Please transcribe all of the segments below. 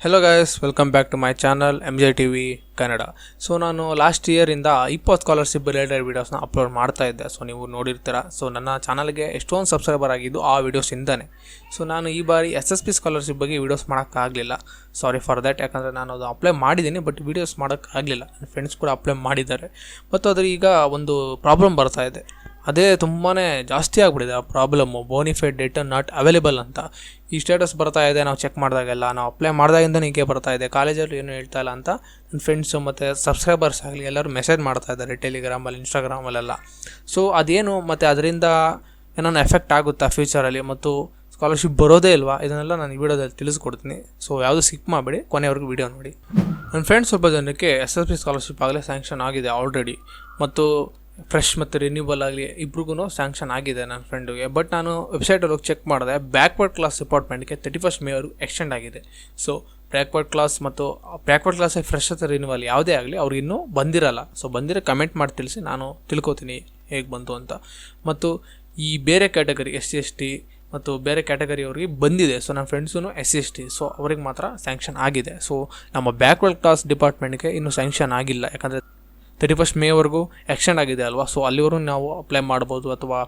Hello guys, welcome back to my channel MJ TV Kannada. So ನಾನು last ಇಯರಿಂದ 20 scholarship related ವೀಡಿಯೋಸ್ನ upload ಮಾಡ್ತಾ ಇದ್ದೆ. ಸೊ ನೀವು ನೋಡಿರ್ತೀರ. ಸೊ ನನ್ನ ಚಾನಲ್ಗೆ ಎಷ್ಟೊಂದು ಸಬ್ಸ್ಕ್ರೈಬರ್ ಆಗಿದ್ದು ಆ ವೀಡಿಯೋಸಿಂದನೇ. ಸೊ ನಾನು ಈ ಬಾರಿ SSP ಸ್ಕಾಲರ್ಶಿಪ್ ಬಗ್ಗೆ ವೀಡಿಯೋಸ್ ಮಾಡೋಕ್ಕಾಗಲಿಲ್ಲ. Sorry for that. ಯಾಕಂದರೆ ನಾನು ಅದು ಅಪ್ಲೈ ಮಾಡಿದ್ದೀನಿ, ಬಟ್ ವೀಡಿಯೋಸ್ ಮಾಡೋಕ್ಕಾಗಲಿಲ್ಲ. ನನ್ನ ಫ್ರೆಂಡ್ಸ್ ಕೂಡ ಅಪ್ಲೈ ಮಾಡಿದ್ದಾರೆ. ಮತ್ತು ಅದ್ರ ಈಗ ಒಂದು ಪ್ರಾಬ್ಲಮ್ ಬರ್ತಾ ಇದೆ. ಅದೇ ತುಂಬಾ ಜಾಸ್ತಿ ಆಗಿಬಿಟ್ಟಿದೆ ಆ problem. Bona fide data not available ಅಂತ ಈ ಸ್ಟೇಟಸ್ ಬರ್ತಾ ಇದೆ. ನಾವು ಚೆಕ್ ಮಾಡಿದಾಗೆಲ್ಲ, ನಾವು ಅಪ್ಲೈ ಮಾಡಿದಾಗಿಂದ ಹೀಗೆ ಬರ್ತಾ ಇದೆ. ಕಾಲೇಜಲ್ಲಿ ಏನು ಹೇಳ್ತಾ ಇಲ್ಲ ಅಂತ ನನ್ನ ಫ್ರೆಂಡ್ಸು ಮತ್ತು ಸಬ್ಸ್ಕ್ರೈಬರ್ಸ್ ಆಗಲಿ ಎಲ್ಲರೂ ಮೆಸೇಜ್ ಮಾಡ್ತಾ ಇದ್ದಾರೆ ಟೆಲಿಗ್ರಾಮಲ್ಲಿ, ಇನ್ಸ್ಟಾಗ್ರಾಮಲ್ಲೆಲ್ಲ. ಸೊ ಅದೇನು ಮತ್ತು ಅದರಿಂದ ಏನಾನ ಎಫೆಕ್ಟ್ ಆಗುತ್ತಾ ಫ್ಯೂಚರಲ್ಲಿ, ಮತ್ತು ಸ್ಕಾಲರ್ಶಿಪ್ ಬರೋದೇ ಇಲ್ವಾ, ಇದನ್ನೆಲ್ಲ ನಾನು ಈ ವಿಡಿಯೋದಲ್ಲಿ ತಿಳಿಸ್ಕೊಡ್ತೀನಿ. ಸೊ ಯಾವುದು ಸ್ಕಿಪ್ ಮಾಡಬೇಡಿ, ಕೊನೆವರೆಗೂ ವಿಡಿಯೋ ನೋಡಿ. ನನ್ನ ಫ್ರೆಂಡ್ಸ್ ಸ್ವಲ್ಪ ಜನಕ್ಕೆ SSP ಸ್ಕಾಲರ್ಶಿಪ್ ಆಗಲೇ ಸ್ಯಾಂಕ್ಷನ್ ಆಗಿದೆ ಆಲ್ರೆಡಿ, ಮತ್ತು ಫ್ರೆಶ್ ಮತ್ತು ರಿನ್ಯೂಬಲ್ ಆಗಲಿ ಇಬ್ರಿಗೂ ಸ್ಯಾಂಕ್ಷನ್ ಆಗಿದೆ ನನ್ನ ಫ್ರೆಂಡಿಗೆ. ಬಟ್ ನಾನು ವೆಬ್ಸೈಟಲ್ಲಿ ಹೋಗಿ ಚೆಕ್ ಮಾಡಿದೆ, ಬ್ಯಾಕ್ವರ್ಡ್ ಕ್ಲಾಸ್ ಡಿಪಾರ್ಟ್ಮೆಂಟ್ಗೆ 31st ಮೇವರೆಗೂ ಎಕ್ಸ್ಟೆಂಡ್ ಆಗಿದೆ. ಸೊ ಬ್ಯಾಕ್ವರ್ಡ್ ಕ್ಲಾಸ್ ಮತ್ತು ಬ್ಯಾಕ್ವರ್ಡ್ ಕ್ಲಾಸ್ ಫ್ರೆಶ್ ಮತ್ತು ರಿನ್ಯೂವಲ್ ಯಾವುದೇ ಆಗಲಿ ಅವ್ರಿಗೆ ಇನ್ನೂ ಬಂದಿರಲ್ಲ. ಸೊ ಬಂದಿರೋ ಕಮೆಂಟ್ ಮಾಡಿ ತಿಳಿಸಿ, ನಾನು ತಿಳ್ಕೊತೀನಿ ಹೇಗೆ ಬಂತು ಅಂತ. ಮತ್ತು ಈ ಬೇರೆ ಕ್ಯಾಟಗರಿ SC/ST ಮತ್ತು ಬೇರೆ ಕ್ಯಾಟಗರಿ ಅವ್ರಿಗೆ ಬಂದಿದೆ. ಸೊ ನನ್ನ ಫ್ರೆಂಡ್ಸೂ SC/ST, ಸೊ ಅವ್ರಿಗೆ ಮಾತ್ರ ಸ್ಯಾಂಕ್ಷನ್ ಆಗಿದೆ. ಸೊ ನಮ್ಮ ಬ್ಯಾಕ್ವರ್ಡ್ ಕ್ಲಾಸ್ ಡಿಪಾರ್ಟ್ಮೆಂಟ್ಗೆ ಇನ್ನೂ ಸ್ಯಾಂಕ್ಷನ್ ಆಗಿಲ್ಲ, ಯಾಕಂದರೆ 31st ಮೇವರೆಗೂ ಎಕ್ಸ್ಟೆಂಡ್ ಆಗಿದೆ ಅಲ್ವಾ. ಸೊ ಅಲ್ಲಿವರೆಗೂ ನಾವು ಅಪ್ಲೈ ಮಾಡ್ಬೋದು, ಅಥವಾ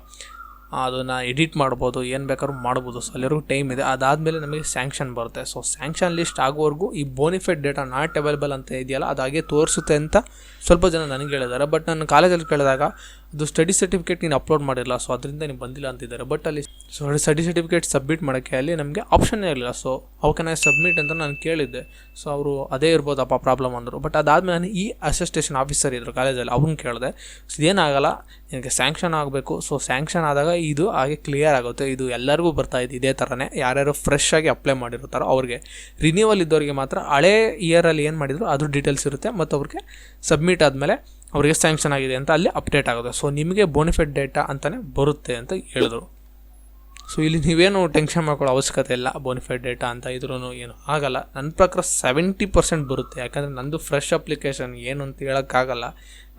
ಅದನ್ನು ಎಡಿಟ್ ಮಾಡ್ಬೋದು, ಏನು ಬೇಕಾದ್ರೂ ಮಾಡ್ಬೋದು. ಸೊ ಅಲ್ಲಿವರೆಗೂ ಟೈಮ್ ಇದೆ. ಅದಾದಮೇಲೆ ನಮಗೆ ಸ್ಯಾಂಕ್ಷನ್ ಬರುತ್ತೆ. ಸೊ ಸ್ಯಾಂಕ್ಷನ್ ಲಿಸ್ಟ್ ಆಗೋವರೆಗೂ ಈ ಬೋನಿಫೈಡ್ ಡೇಟಾ ನಾಟ್ ಅವೈಲೇಬಲ್ ಅಂತ ಇದೆಯಲ್ಲ, ಅದಾಗೆ ತೋರಿಸುತ್ತೆ ಅಂತ ಸ್ವಲ್ಪ ಜನ ನನಗೆ ಹೇಳಿದ್ದಾರೆ. ಬಟ್ ನಾನು ಕಾಲೇಜಲ್ಲಿ ಕೇಳಿದಾಗ ಅದು ಸ್ಟಡಿ ಸರ್ಟಿಫಿಕೇಟ್ ನೀನು ಅಪ್ಲೋಡ್ ಮಾಡಿರಲ್ಲ, ಸೊ ಅದರಿಂದ ನೀವು ಬಂದಿಲ್ಲ ಅಂತಿದ್ದಾರೆ. ಬಟ್ ಅಲ್ಲಿ ಸ್ಟಡಿ ಸರ್ಟಿಫಿಕೇಟ್ ಸಬ್ಮಿಟ್ ಮಾಡೋಕ್ಕೆ ಅಲ್ಲಿ ನಮಗೆ ಆಪ್ಷನ್ನೇ ಇರಲಿಲ್ಲ. ಸೊ ಅವಕ್ಕೆ ನಾನು ಸಬ್ಮಿಟ್ ಅಂತ ನಾನು ಕೇಳಿದ್ದೆ. ಸೊ ಅವರು ಅದೇ ಇರ್ಬೋದಪ್ಪ ಪ್ರಾಬ್ಲಮ್ ಅಂದರು. ಬಟ್ ಅದಾದಮೇಲೆ ನಾನು ಈ ಅಸಿಸ್ಟೇಷನ್ ಆಫೀಸರ್ ಇದ್ದರು ಕಾಲೇಜಲ್ಲಿ, ಅವ್ರನ್ನ ಕೇಳಿದೆ. ಸೊ ಇದೇನಾಗಲ್ಲ, ನಿನಗೆ ಸ್ಯಾಂಕ್ಷನ್ ಆಗಬೇಕು. ಸೊ ಸ್ಯಾಂಕ್ಷನ್ ಆದಾಗ ಇದು ಹಾಗೆ ಕ್ಲಿಯರ್ ಆಗುತ್ತೆ. ಇದು ಎಲ್ಲರಿಗೂ ಬರ್ತಾ ಇದೆ ಇದೇ ಥರನೇ. ಯಾರ್ಯಾರು ಫ್ರೆಶ್ ಆಗಿ ಅಪ್ಲೈ ಮಾಡಿರ್ತಾರೋ ಅವ್ರಿಗೆ, ರಿನ್ಯೂವಲ್ ಇದ್ದವ್ರಿಗೆ ಮಾತ್ರ ಹಳೇ ಇಯರಲ್ಲಿ ಏನು ಮಾಡಿದ್ರು ಅದ್ರ ಡೀಟೇಲ್ಸ್ ಇರುತ್ತೆ, ಮತ್ತು ಅವ್ರಿಗೆ ಸಬ್ಮಿಟ್ ಆದಮೇಲೆ ಅವ್ರಿಗೆ ಸ್ಯಾಂಕ್ಷನ್ ಆಗಿದೆ ಅಂತ ಅಲ್ಲಿ ಅಪ್ಡೇಟ್ ಆಗುತ್ತೆ. ಸೊ ನಿಮಗೆ ಬೋನಿಫೈಡ್ ಡೇಟಾ ಅಂತಲೇ ಬರುತ್ತೆ ಅಂತ ಹೇಳಿದ್ರು. ಸೊ ಇಲ್ಲಿ ನೀವೇನು ಟೆನ್ಷನ್ ಮಾಡ್ಕೊಳ್ಳೋ ಅವಶ್ಯಕತೆ ಇಲ್ಲ. ಬೋನಿಫೈಡ್ ಡೇಟಾ ಅಂತ ಇದ್ರೂ ಏನು ಆಗಲ್ಲ. ನನ್ನ ಪ್ರಕಾರ 70% ಬರುತ್ತೆ. ಯಾಕಂದರೆ ನಂದು ಫ್ರೆಶ್ ಅಪ್ಲಿಕೇಶನ್ ಏನು ಅಂತ ಹೇಳೋಕ್ಕಾಗಲ್ಲ.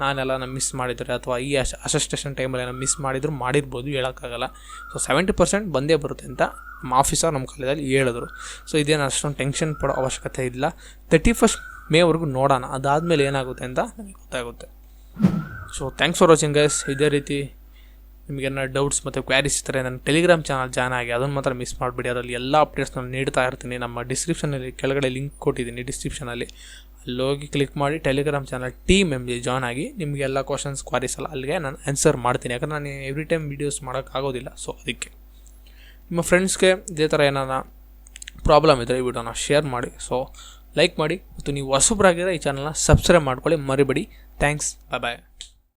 ನಾನೆಲ್ಲ ಮಿಸ್ ಮಾಡಿದರೆ, ಅಥವಾ ಈ ಅಸಿಸ್ಟೇಷನ್ ಟೈಮಲ್ಲಿ ಏನೋ ಮಿಸ್ ಮಾಡಿರ್ಬೋದು, ಹೇಳೋಕ್ಕಾಗಲ್ಲ. ಸೊ 70% ಬಂದೇ ಬರುತ್ತೆ ಅಂತ ನಮ್ಮ ಆಫೀಸರ್ ನಮ್ಮ ಕಾಲೇಜಲ್ಲಿ ಹೇಳಿದ್ರು. ಸೊ ಇದೇನು ಅಷ್ಟೊಂದು ಟೆನ್ಷನ್ ಪಡೋ ಅವಶ್ಯಕತೆ ಇಲ್ಲ. 31st ಮೇವರೆಗೂ ನೋಡೋಣ, ಅದಾದಮೇಲೆ ಏನಾಗುತ್ತೆ ಅಂತ ನಮಗೆ ಗೊತ್ತಾಗುತ್ತೆ. So thanks for watching guys. ಇದೇ ರೀತಿ ನಿಮಗೇನಾರು ಡೌಟ್ಸ್ ಮತ್ತು ಕ್ವ್ಯಾರೀಸ್ ಇರ್ತಾರೆ, ನನ್ನ ಟೆಲಿಗ್ರಾಮ್ ಚಾನಲ್ ಜಾಯ್ನ್ ಆಗಿ, ಅದನ್ನು ಮಾತ್ರ ಮಿಸ್ ಮಾಡಿಬಿಡಿ. ಅದರಲ್ಲಿ ಎಲ್ಲ ಅಪ್ಡೇಟ್ಸ್ ನಾನು ನೀಡ್ತಾ ಇರ್ತೀನಿ. ನಮ್ಮ ಡಿಸ್ಕ್ರಿಪ್ಷನಲ್ಲಿ ಕೆಳಗಡೆ ಲಿಂಕ್ ಕೊಟ್ಟಿದ್ದೀನಿ ಡಿಸ್ಕ್ರಿಪ್ಷನಲ್ಲಿ, ಅಲ್ಲೋಗಿ ಕ್ಲಿಕ್ ಮಾಡಿ Telegram channel team MJ join ಆಗಿ, ನಿಮಗೆಲ್ಲ ಕ್ವಶನ್ಸ್ ಕ್ವಾರೀಸ್ ಎಲ್ಲ ಅಲ್ಲಿಗೆ ನಾನು ಆನ್ಸರ್ ಮಾಡ್ತೀನಿ. ಯಾಕಂದರೆ ನಾನು ಎವ್ರಿ ಟೈಮ್ ವೀಡಿಯೋಸ್ ಮಾಡೋಕ್ಕಾಗೋದಿಲ್ಲ. ಸೊ ಅದಕ್ಕೆ ನಿಮ್ಮ ಫ್ರೆಂಡ್ಸ್ಗೆ ಇದೇ ಥರ ಏನಾರ ಪ್ರಾಬ್ಲಮ್ ಇದ್ದರೆ ಈ ವಿಡಿಯೋನ ಶೇರ್ ಮಾಡಿ. ಸೊ ಲೈಕ್ ಮಾಡಿ, ಮತ್ತು ನೀವು ಹೊಸಬ್ರಾಗಿರೋ ಈ ಚಾನಲ್ನ ಸಬ್ಸ್ಕ್ರೈಬ್ ಮಾಡ್ಕೊಳ್ಳಿ, ಮರಿಬೇಡಿ. ಥ್ಯಾಂಕ್ಸ್, ಬಾಯ್.